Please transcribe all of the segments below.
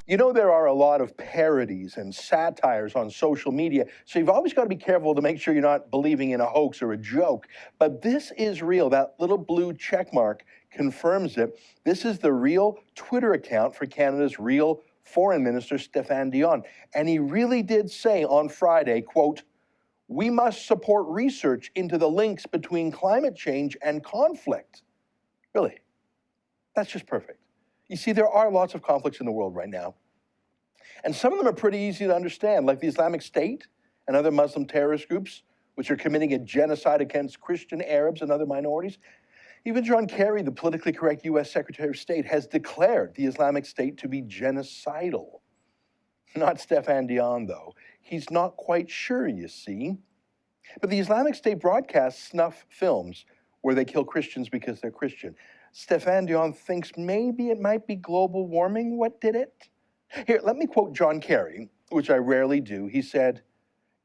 You know, there are a lot of parodies and satires on social media, so you've always got to be careful to make sure you're not believing in a hoax or a joke. But this is real. That little blue check mark confirms it. This is the real Twitter account for Canada's real Foreign Minister, Stephane Dion. And he really did say on Friday, quote, "We must support research into the links between climate change and conflict." Really, that's just perfect. You see, there are lots of conflicts in the world right now. And some of them are pretty easy to understand, like the Islamic State and other Muslim terrorist groups, which are committing a genocide against Christian, Arabs, and other minorities. Even John Kerry, the politically correct US Secretary of State, has declared the Islamic State to be genocidal. Not Stephane Dion, though. He's not quite sure, you see. But the Islamic State broadcasts snuff films where they kill Christians because they're Christian. Stephane Dion thinks maybe it might be global warming what did it. Here, let me quote John Kerry, which I rarely do. He said,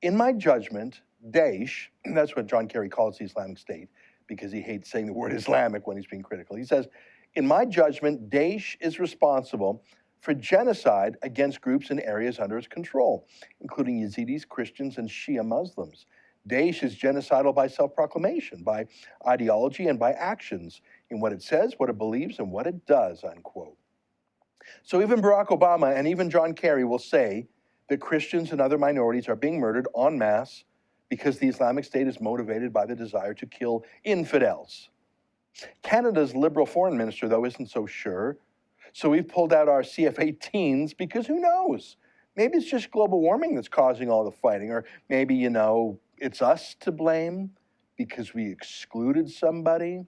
"In my judgment, Daesh," that's what John Kerry calls the Islamic State, because he hates saying the word Islamic when he's being critical. He says, "In my judgment, Daesh is responsible for genocide against groups in areas under its control, including Yazidis, Christians, and Shia Muslims. Daesh is genocidal by self-proclamation, by ideology, and by actions in what it says, what it believes, and what it does," unquote. So even Barack Obama and even John Kerry will say that Christians and other minorities are being murdered en masse because the Islamic State is motivated by the desire to kill infidels. Canada's Liberal Foreign Minister, though, isn't so sure. So we've pulled out our CF-18s because who knows? Maybe it's just global warming that's causing all the fighting, or maybe, you know, it's us to blame because we excluded somebody.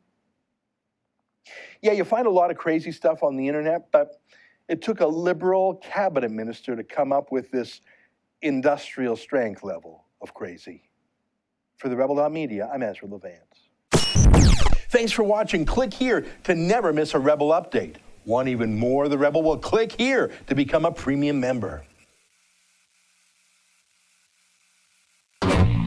Yeah, you find a lot of crazy stuff on the internet, but it took a Liberal cabinet minister to come up with this industrial strength level of crazy. For TheRebel.media, I'm Ezra Levant. Thanks for watching. Click here to never miss a Rebel update. Want even more of The Rebel? Well, click here to become a premium member.